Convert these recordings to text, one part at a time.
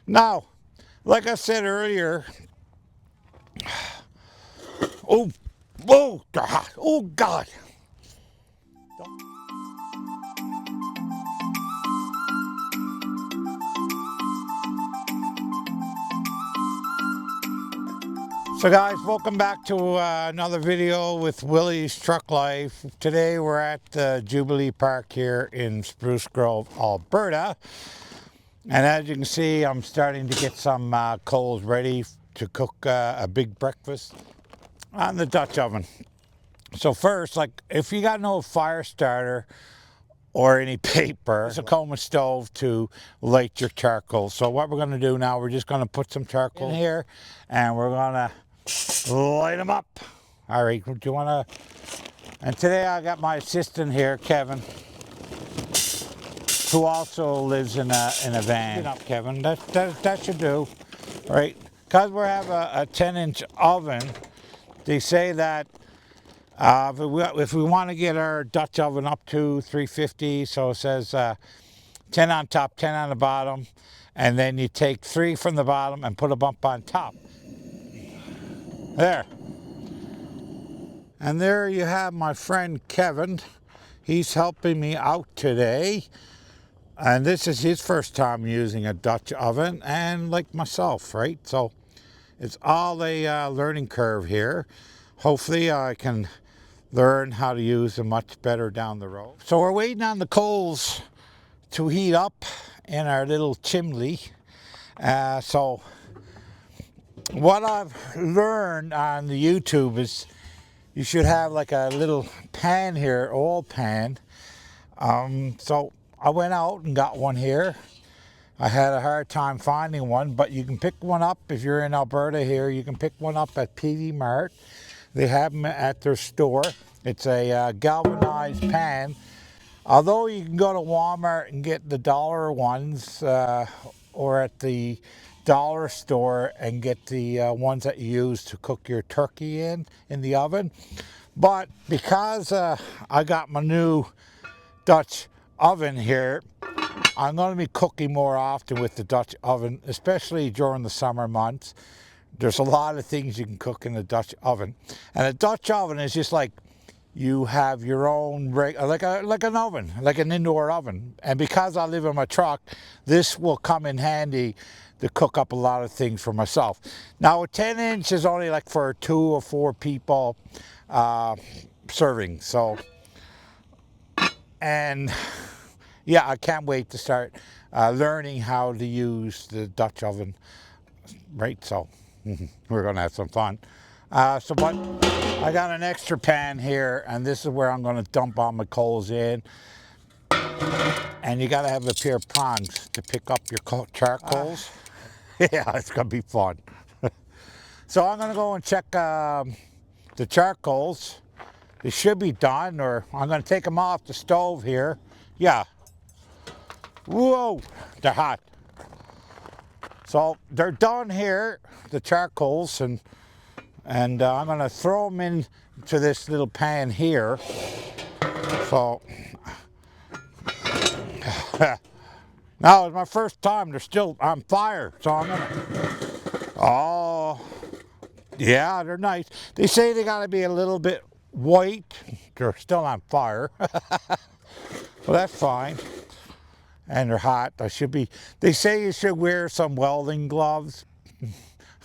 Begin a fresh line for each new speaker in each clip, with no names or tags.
Now, like I said earlier, oh, God, oh God. So guys, welcome back to another video with Willie's Truck Life. Today we're at Jubilee Park here in Spruce Grove, Alberta. And as you can see, I'm starting to get some coals ready to cook a big breakfast on the Dutch oven. So first, like if you got no fire starter or any paper, it's a Coleman stove to light your charcoal. So what we're gonna do now, we're just gonna put some charcoal in here and we're gonna light them up. All right, do you wanna? And today I got my assistant here, Kevin, who also lives in a van. Get up, Kevin. That should do. All right, because we have a 10-inch oven. They say that if we want to get our Dutch oven up to 350, so it says 10 on top, 10 on the bottom, and then you take 3 from the bottom and put a bump on top. There. And there you have my friend Kevin. He's helping me out today. And this is his first time using a Dutch oven, and like myself, right? So it's all a learning curve here. Hopefully I can learn how to use them much better down the road. So we're waiting on the coals to heat up in our little chimney. So what I've learned on the YouTube is you should have like a little pan here, oil pan. So I went out and got one here. I had a hard time finding one, but you can pick one up if you're in Alberta here. You can pick one up at PV Mart. They have them at their store. It's a galvanized pan. Although you can go to Walmart and get the dollar ones, or at the dollar store and get the ones that you use to cook your turkey in the oven. But because I got my new Dutch oven here, I'm going to be cooking more often with the Dutch oven, especially during the summer months. There's a lot of things you can cook in the Dutch oven. And a Dutch oven is just like you have your own, like an oven, like an indoor oven. And because I live in my truck, this will come in handy to cook up a lot of things for myself. Now a 10-inch is only like for 2 or 4 people serving. So, and yeah, I can't wait to start learning how to use the Dutch oven, right? So we're gonna have some fun. But I got an extra pan here, and this is where I'm gonna dump all my coals in. And you gotta have a pair of prongs to pick up your charcoals. Yeah, it's gonna be fun. So I'm gonna go and check the charcoals. They should be done, or I'm gonna take them off the stove here. Yeah. Whoa, they're hot. So they're done here, the charcoals, and I'm gonna throw them into this little pan here. So now it's my first time. They're still on fire, so I'm gonna. Oh, yeah, they're nice. They say they gotta be a little bit white. They're still on fire. Well, that's fine. And they're hot. They say you should wear some welding gloves.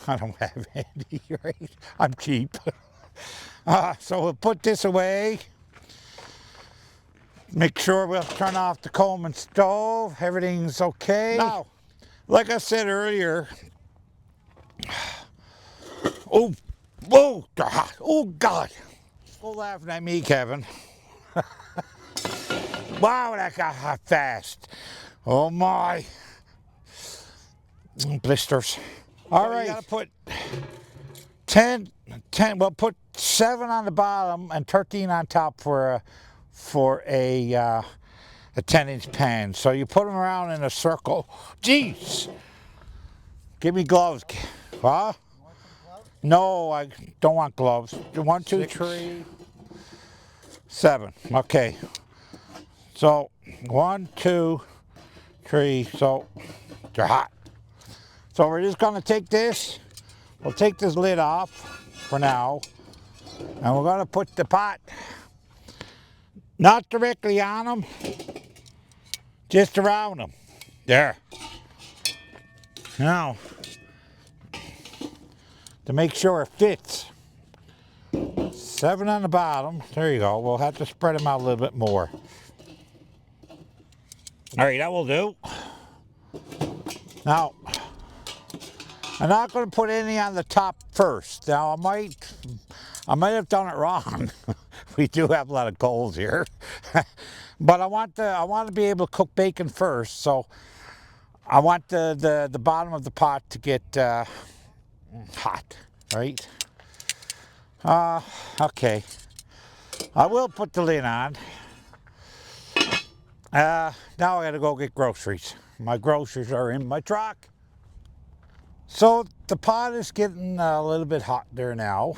I don't have any, right? I'm cheap. So we'll put this away. Make sure we'll turn off the Coleman stove. Everything's okay. Now, like I said earlier, oh, God, oh God. Go laughing at me, Kevin. Wow, that got hot fast. Oh my. Blisters. All right. You gotta put 10, well, put 7 on the bottom and 13 on top for a 10-inch pan. So you put them around in a circle. Jeez. Give me gloves. Huh? No, I don't want gloves. 1, 2, 3, 7. Okay. So 1, 2, 3. So they're hot. So we're just gonna take this, we'll take this lid off for now, and we're gonna put the pot not directly on them, just around them. There. Now, to make sure it fits, 7 on the bottom. There you go. We'll have to spread them out a little bit more. All right, that will do. Now, I'm not going to put any on the top first. Now, I might have done it wrong. We do have a lot of coals here, but I want to be able to cook bacon first. So I want the bottom of the pot to get hot, right? Okay. I will put the lid on. Now I gotta go get groceries. My groceries are in my truck. So the pot is getting a little bit hot there now.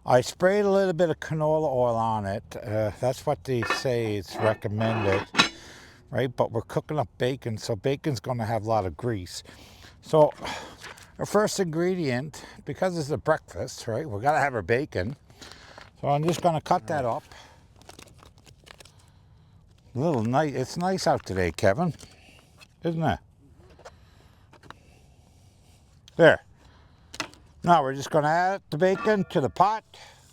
I sprayed a little bit of canola oil on it. That's what they say is recommended, right? But we're cooking up bacon, so bacon's gonna have a lot of grease. So our first ingredient, because it's a breakfast, right? We gotta have our bacon. So I'm just gonna cut that up. A little nice. It's nice out today, Kevin, isn't it? There. Now we're just gonna add the bacon to the pot.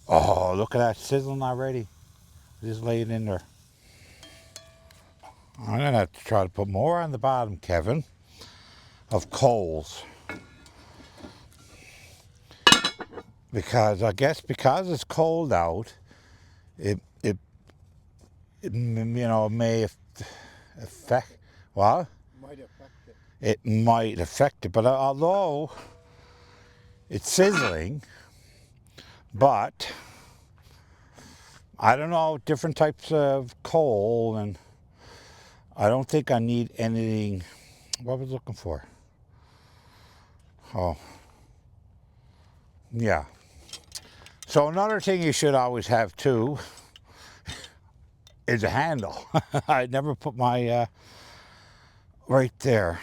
Oh, look at that sizzling already. Just lay it in there. I'm gonna have to try to put more on the bottom, Kevin, of coals. Because I guess because it's cold out, it you know, may affect, what?
Might affect it.
It might affect it, but although it's sizzling, but I don't know, different types of coal, and I don't think I need anything. What was I looking for? Oh, yeah. So another thing you should always have too is a handle. I never put my right there.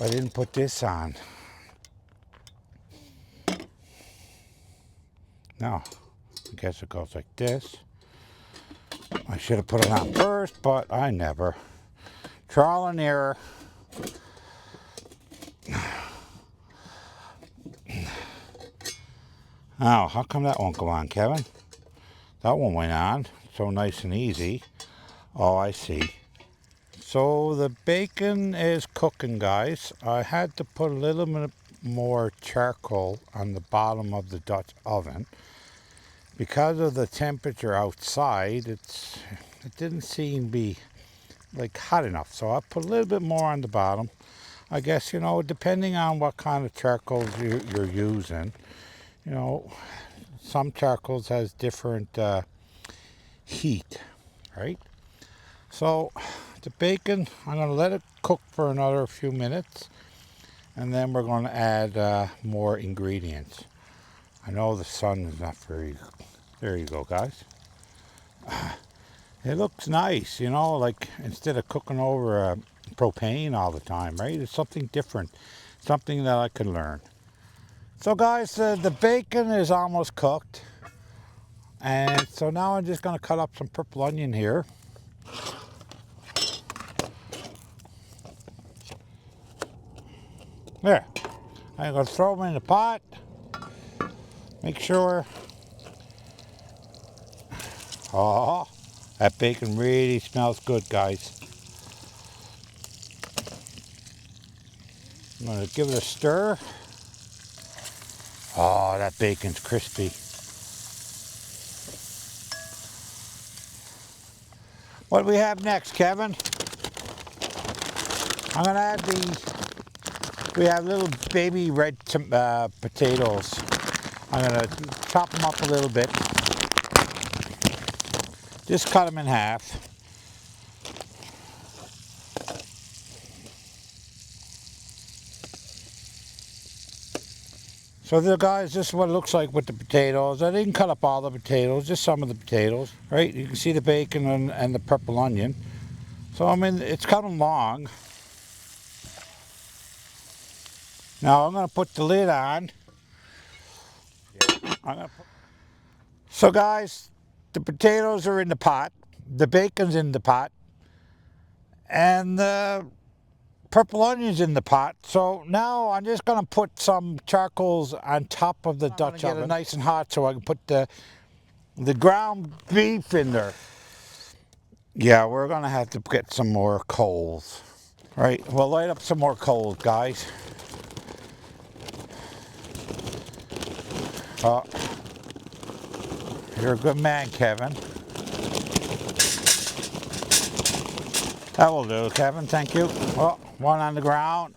I didn't put this on. No, I guess it goes like this. I should have put it on first, but I never. Trial and error. Now, how come that won't go on, Kevin? That one went on, so nice and easy. Oh, I see. So the bacon is cooking, guys. I had to put a little bit more charcoal on the bottom of the Dutch oven. Because of the temperature outside, it didn't seem to be like hot enough. So I put a little bit more on the bottom. I guess, you know, depending on what kind of charcoal you're using, you know, some charcoals has different heat, right? So the bacon, I'm going to let it cook for another few minutes, and then we're going to add more ingredients. I know the sun is not very, there you go, guys. It looks nice, you know, like instead of cooking over propane all the time, right? It's something different, something that I could learn. So guys, the bacon is almost cooked. And so now I'm just going to cut up some purple onion here. There. I'm going to throw them in the pot. Make sure. Oh, that bacon really smells good, guys. I'm going to give it a stir. Oh, that bacon's crispy. What do we have next, Kevin? I'm going to add we have little baby red potatoes. I'm going to chop them up a little bit. Just cut them in half. So there, guys, this is what it looks like with the potatoes. I didn't cut up all the potatoes, just some of the potatoes, right? You can see the bacon and the purple onion. So, I mean, it's coming along. Now I'm going to put the lid on. So guys, the potatoes are in the pot, the bacon's in the pot, and the purple onions in the pot. So now I'm just going to put some charcoals on top of the Dutch oven. Get it nice and hot so I can put the ground beef in there. Yeah, we're going to have to get some more coals. All right, we'll light up some more coals, guys. Oh, you're a good man, Kevin. That will do, Kevin, thank you. Well, one on the ground.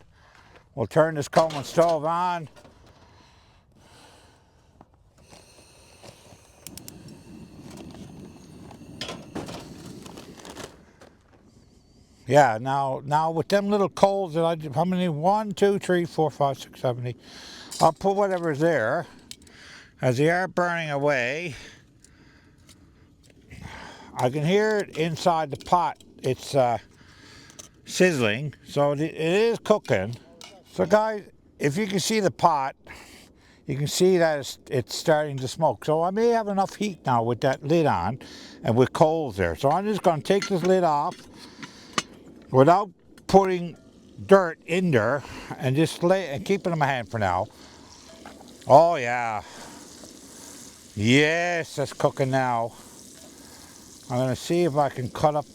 We'll turn this Coleman stove on. Yeah, now with them little coals that I did, how many? 1, 2, 3, 4, 5, 6, 7, 8. I'll put whatever's there. As they are burning away, I can hear it inside the pot. It's sizzling, so it is cooking. So guys, if you can see the pot, you can see that it's starting to smoke. So I may have enough heat now with that lid on and with coals there. So I'm just going to take this lid off without putting dirt in there and just keep it in my hand for now. Oh yeah. Yes, that's cooking now. I'm going to see if I can cut up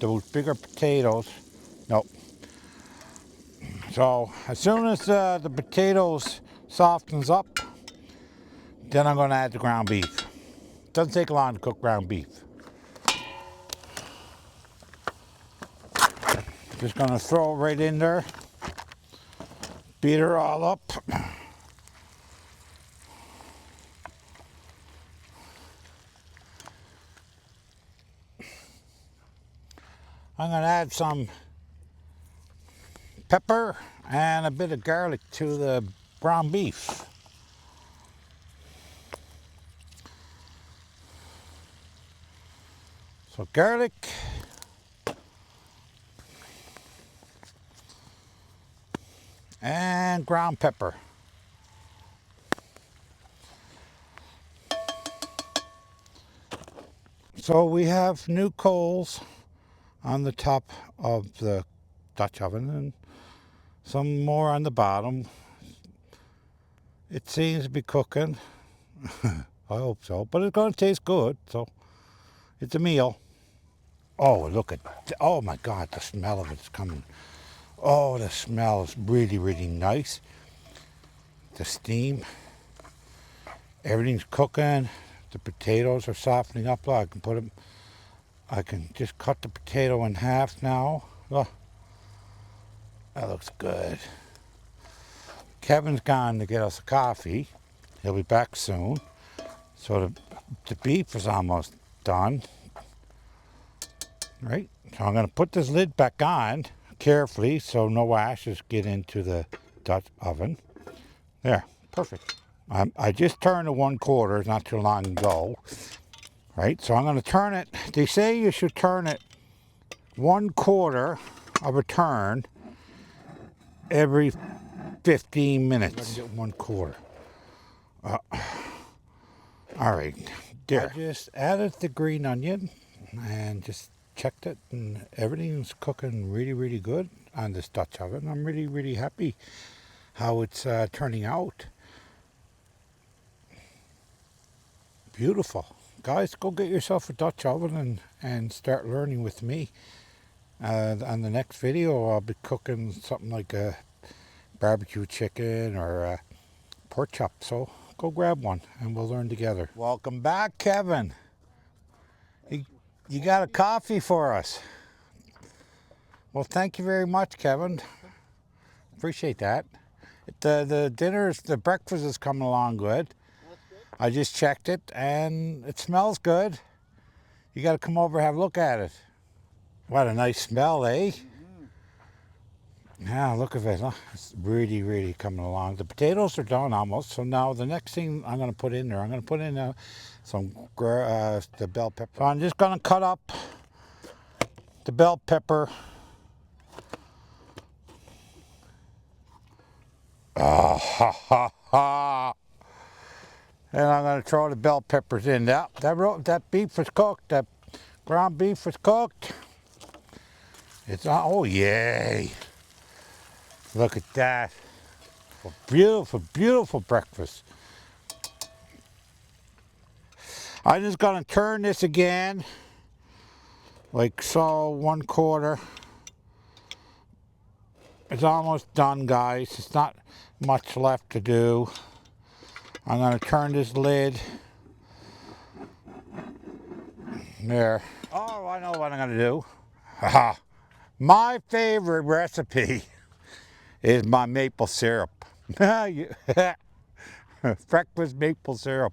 those bigger potatoes. Nope. So as soon as the potatoes softens up, then I'm going to add the ground beef. Doesn't take long to cook ground beef. Just going to throw it right in there. Beat her all up. I'm going to add some pepper and a bit of garlic to the ground beef. So garlic, and ground pepper. So we have new coals on the top of the Dutch oven and some more on the bottom. It seems to be cooking. I hope so, but it's going to taste good, so it's a meal. Oh, look at, oh my God, the smell of it's coming. Oh, the smell is really, really nice. The steam, everything's cooking. The potatoes are softening up. I can put them, I can just cut the potato in half now. Oh, that looks good. Kevin's gone to get us a coffee. He'll be back soon. So the beef is almost done. Right, so I'm going to put this lid back on carefully so no ashes get into the Dutch oven. There, perfect. I just turned to 1/4 not too long ago. Right, so I'm going to turn it. They say you should turn it 1/4 of a turn every 15 minutes. 1/4. All right, there. I just added the green onion and just checked it, and everything's cooking really, really good on this Dutch oven. I'm really, really happy how it's turning out. Beautiful. Guys, go get yourself a Dutch oven and start learning with me. On the next video, I'll be cooking something like a barbecue chicken or a pork chop. So go grab one and we'll learn together. Welcome back, Kevin. You got a coffee for us. Well, thank you very much, Kevin. Appreciate that. The breakfast is coming along good. I just checked it and it smells good. You got to come over and have a look at it. What a nice smell, eh? Yeah, look at it. Huh? It's really, really coming along. The potatoes are done almost. So now the next thing I'm going to put in there, I'm going to put in the bell pepper. So I'm just going to cut up the bell pepper. Oh, ha, ha, ha. And I'm going to throw the bell peppers in. That beef was cooked. That ground beef was cooked. It's on. Oh, yay. Look at that. Beautiful, beautiful breakfast. I'm just going to turn this again. Like so, 1/4. It's almost done, guys. It's not much left to do. I'm going to turn this lid. There. Oh, I know what I'm going to do. Haha. My favorite recipe is my maple syrup. Breakfast maple syrup.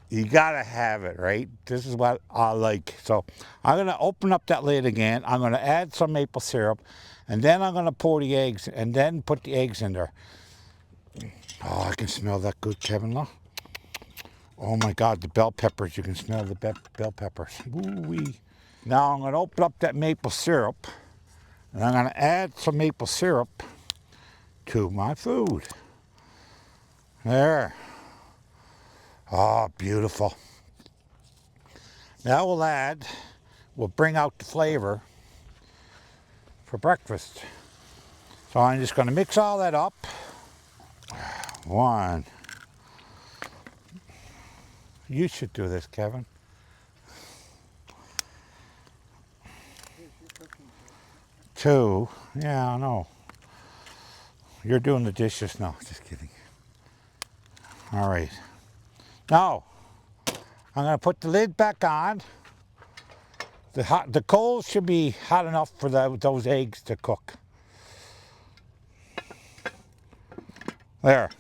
You gotta have it, right? This is what I like. So I'm gonna open up that lid again. I'm gonna add some maple syrup, and then I'm gonna pour the eggs, and then put the eggs in there. Oh, I can smell that good, Kevin. Look. Oh my God, the bell peppers. You can smell the bell peppers. Woo-wee. Now I'm gonna open up that maple syrup, and I'm gonna add some maple syrup to my food. There. Oh, beautiful. Now we'll bring out the flavor for breakfast. So I'm just going to mix all that up. One. You should do this, Kevin. Two. Yeah, I know. You're doing the dishes. No, just kidding. All right. Now, I'm going to put the lid back on. The coals should be hot enough for those eggs to cook. There.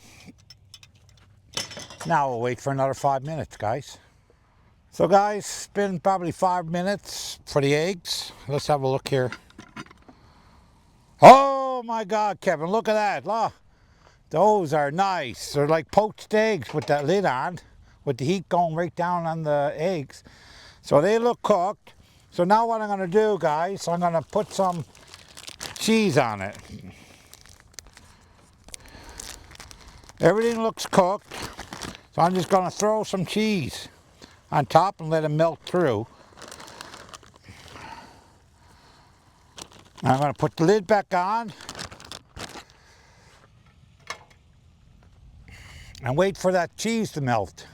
Now we'll wait for another 5 minutes, guys. So guys, it's been probably 5 minutes for the eggs. Let's have a look here. Oh my God, Kevin, look at that. Look. Those are nice. They're like poached eggs with that lid on, with the heat going right down on the eggs. So they look cooked. So now what I'm gonna do, guys, I'm gonna put some cheese on it. Everything looks cooked. So I'm just gonna throw some cheese on top and let it melt through. I'm gonna put the lid back on and wait for that cheese to melt.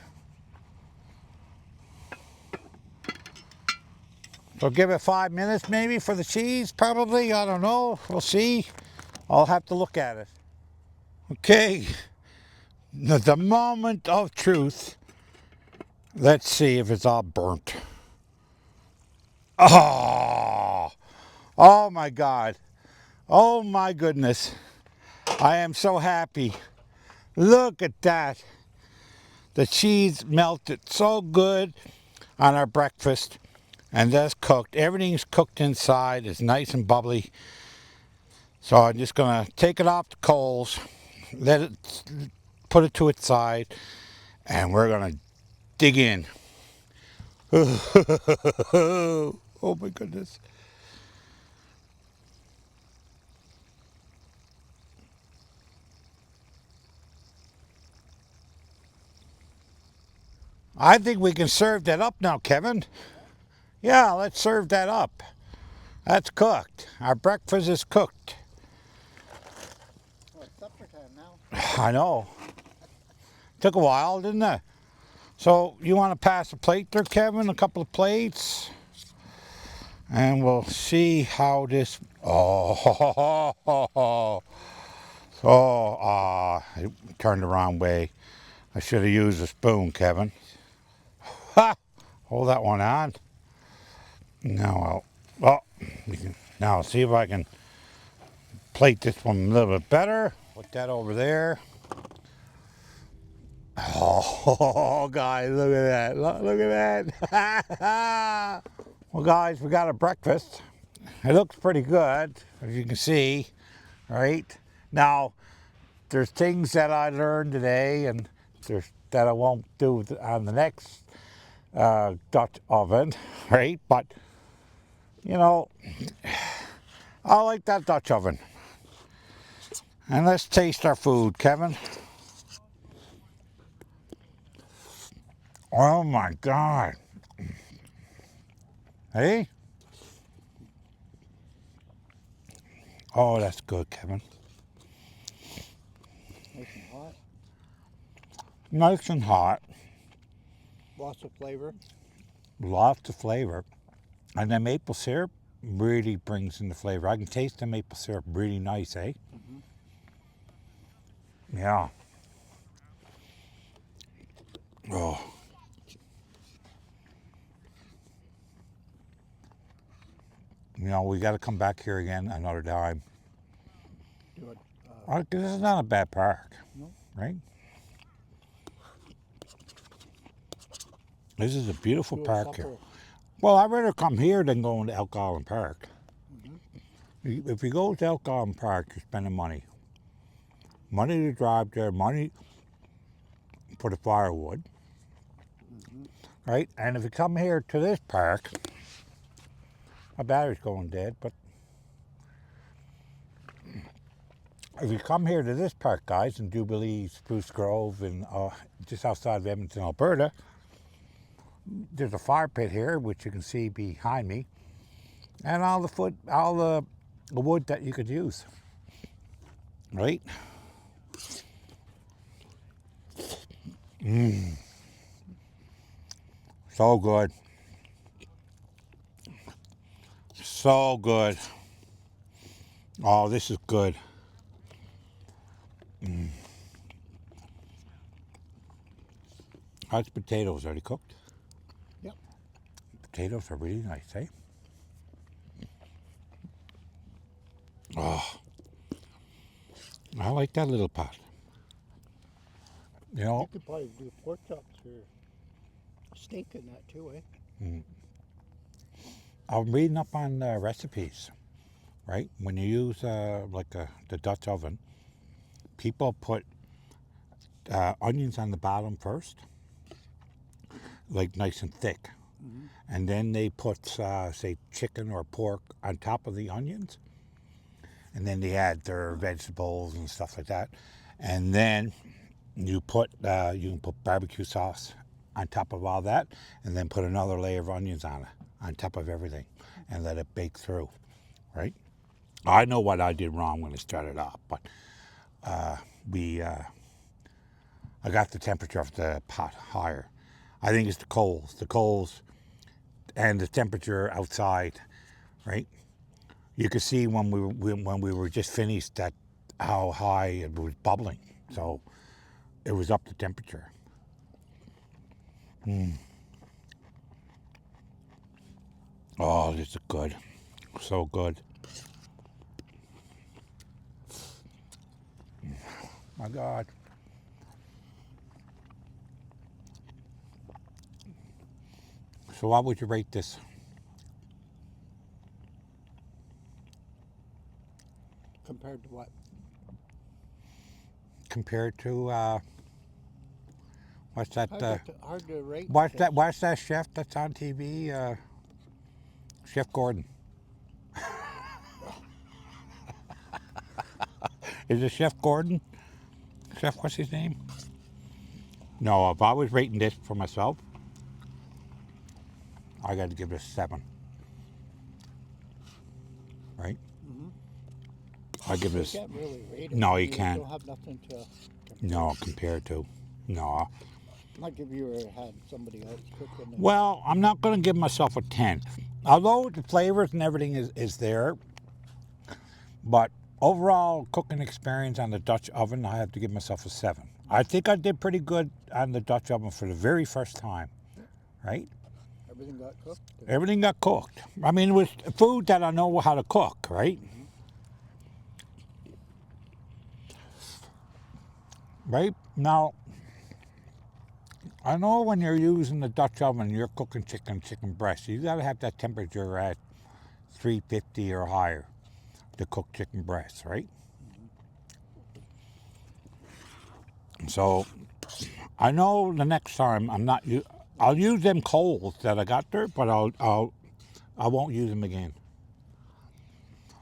So give it 5 minutes maybe for the cheese, probably, I don't know, we'll see. I'll have to look at it. Okay, the moment of truth. Let's see if it's all burnt. Oh, oh my God. Oh my goodness. I am so happy. Look at that. The cheese melted so good on our breakfast. And that's cooked. Everything's cooked inside. It's nice and bubbly. So I'm just gonna take it off the coals, let it, put it to its side, and we're gonna dig in. Oh my goodness. I think we can serve that up now, Kevin. Yeah, let's serve that up. That's cooked. Our breakfast is cooked.
Well, it's supper time now.
I know. Took a while, didn't it? So you want to pass a plate there, Kevin? A couple of plates? And we'll see how this... Oh, it turned the wrong way. I should have used a spoon, Kevin. Ha! Hold that one on. Now now see if I can plate this one a little bit better. Put that over there. Oh, guys, look at that. Look at that. Well, guys, we got a breakfast. It looks pretty good, as you can see, right? Now, there's things that I learned today and that I won't do on the next Dutch oven, right? But, you know, I like that Dutch oven. And let's taste our food, Kevin. Oh my God. Hey? Oh, that's good, Kevin.
Nice and hot.
Nice and hot.
Lots of flavor.
Lots of flavor. And the maple syrup really brings in the flavor. I can taste the maple syrup really nice, eh?
Mm-hmm.
Yeah. Oh. You know, we got to come back here again another time.
Do it.
This is not a bad park,
No.
right? This is a beautiful
Do a
park here.
couple.
Well, I'd rather come here than going to Elk Island Park.
Mm-hmm.
If you go to Elk Island Park, you're spending money. Money to drive there, money for the firewood,
Mm-hmm.
right? And if you come here to this park, my battery's going dead, but if you come here to this park, guys, in Jubilee, Spruce Grove, and just outside of Edmonton, Alberta, there's a fire pit here, which you can see behind me, and all the wood that you could use, right? So good. So good. Oh, this is good. How's potatoes? Already cooked?
Yep.
Potatoes are really nice, eh? Oh, I like that little pot. You
You
know,
could probably do pork chops or steak in that too, eh?
I'm reading up on recipes, right? When you use the Dutch oven, people put onions on the bottom first, like nice and thick.
Mm-hmm.
And then they put, say, chicken or pork on top of the onions. And then they add their vegetables and stuff like that. And then you can put barbecue sauce on top of all that, and then put another layer of onions on top of everything, and let it bake through, right? I know what I did wrong when I started off, but I got the temperature of the pot higher. I think it's the coals, and the temperature outside, right? You could see when we were just finished that how high it was bubbling, so it was up to temperature. Oh, this is good, so good. My God. So what would you rate this
Compared to what?
compared to what's that?
Hard to rate.
What's that? What's that chef that's on TV? Chef Gordon. Is it Chef Gordon? Chef, what's his name? No, if I was rating this for myself, I got to give it a 7. Right?
Mm-hmm.
I give
You
it.
can't really rate it.
No, you can't.
Don't have nothing to.
No, compared to. No.
Like if you had somebody else cooking.
Well, I'm not going to give myself a 10. Although the flavors and everything is there, but overall cooking experience on the Dutch oven, I have to give myself a 7. I think I did pretty good on the Dutch oven for the very first time, right?
Everything got cooked.
Everything got cooked. I mean, it was food that I know how to cook, right?
Mm-hmm.
Right? Now, I know when you're using the Dutch oven, you're cooking chicken breast. You got to have that temperature at 350 or higher to cook chicken breasts, right?
Mm-hmm.
So I know the next time I'll use them coals that I got there, but I won't use them again.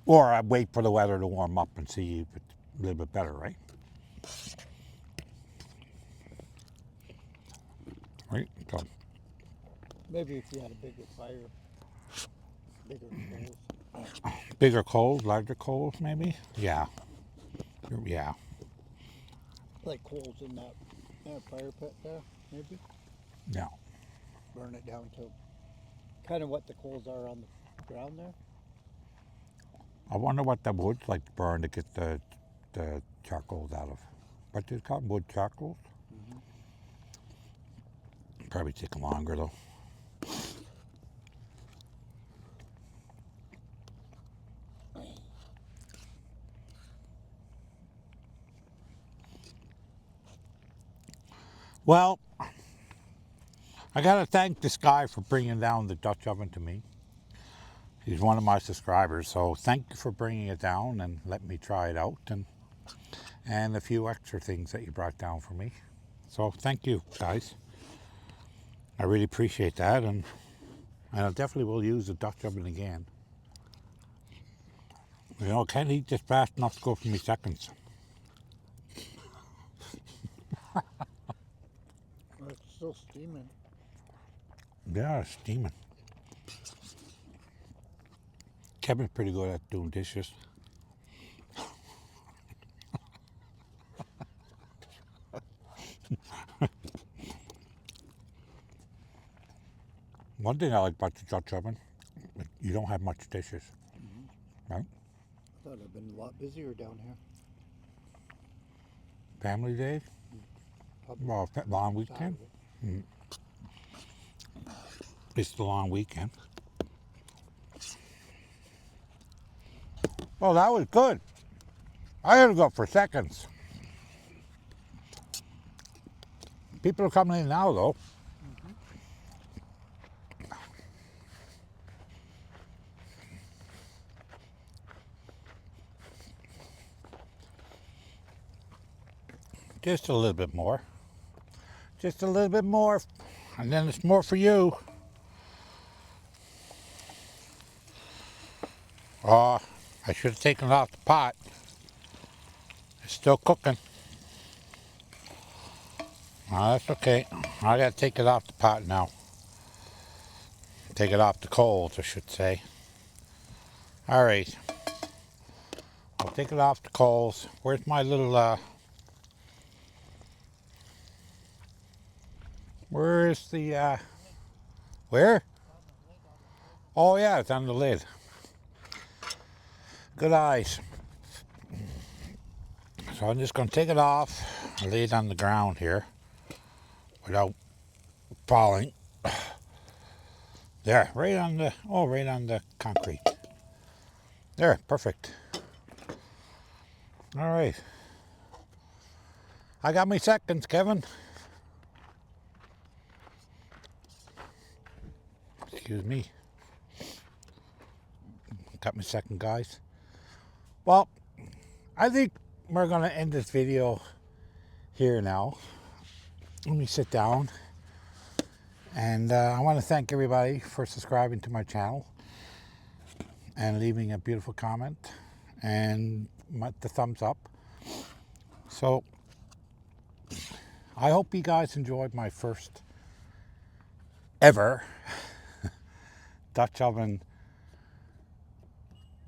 Or I wait for the weather to warm up and see if a little bit better, right? Right? So,
Maybe if you had a bigger fire, bigger coals.
bigger coals, larger coals, maybe? Yeah. Yeah.
Like coals in that fire pit there, maybe.
Yeah.
Burn it down to kind of what the coals are on the ground there.
I wonder what the wood's like to burn to get the charcoals out of. What do you call them? Wood charcoals?
Mm-hmm.
Probably take longer though. Well, I gotta thank this guy for bringing down the Dutch oven to me. He's one of my subscribers, so thank you for bringing it down and letting me try it out, and a few extra things that you brought down for me. So thank you, guys. I really appreciate that, and I definitely will use the Dutch oven again. You know, can't eat this fast enough to go for me seconds.
Well, it's still steaming.
Yeah, it's steaming. Kevin's pretty good at doing dishes. One thing I like about the Dutch oven, you don't have much dishes, right?
I thought I'd been a lot busier down here.
Family days,
Probably
well, long weekend.
Saturday.
It's the long weekend. Well, that was good. I had to go for seconds. People are coming in now, though. Just a little bit more. Just a little bit more, and then it's more for you. Oh, I should have taken it off the pot. It's still cooking. Oh, that's okay. I gotta take it off the pot now. Take it off the coals, I should say. All right. I'll take it off the coals. Where's my little, where is the, where? Oh yeah, it's on the lid. Good eyes. So I'm just gonna take it off and lay it on the ground here without falling. There, right on the concrete. There, perfect. All right. I got my seconds, Kevin. Excuse me. Got my second, guys. Well, I think we're gonna end this video here now. Let me sit down. And I want to thank everybody for subscribing to my channel and leaving a beautiful comment and the thumbs up. So I hope you guys enjoyed my first ever Dutch oven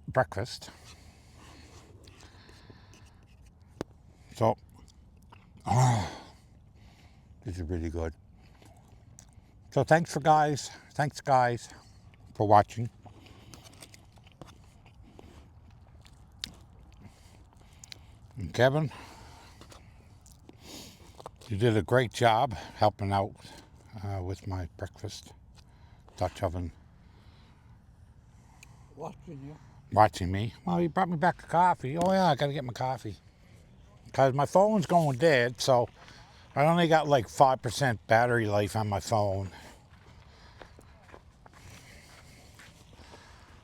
breakfast. So this is really good. So thanks guys for watching. And Kevin, you did a great job helping out with my breakfast. Dutch oven.
Watching you.
Watching me. Well, you brought me back a coffee. Oh yeah, I gotta get my coffee. Because my phone's going dead, so I only got like 5% battery life on my phone.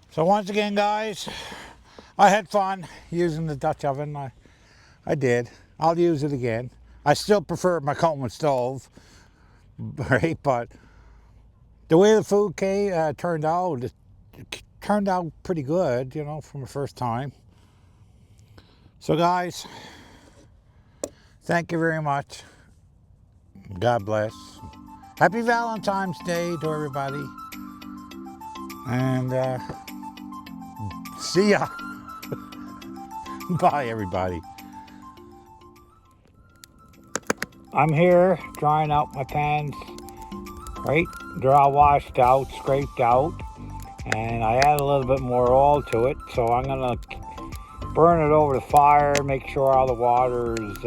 So once again, guys, I had fun using the Dutch oven. I did. I'll use it again. I still prefer my Coleman stove, right? But the way the food turned out, it turned out pretty good, you know, from the first time. So guys, thank you very much. God bless. Happy Valentine's Day to everybody. And see ya. Bye everybody. I'm here drying out my pans. Right? They're all washed out, scraped out. And I add a little bit more oil to it. So I'm gonna burn it over the fire, make sure all the water is,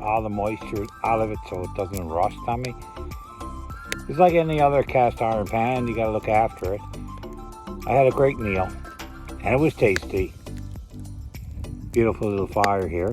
all the moisture out of it so it doesn't rust on me. It's like any other cast iron pan, you gotta look after it. I had a great meal, and it was tasty. Beautiful little fire here.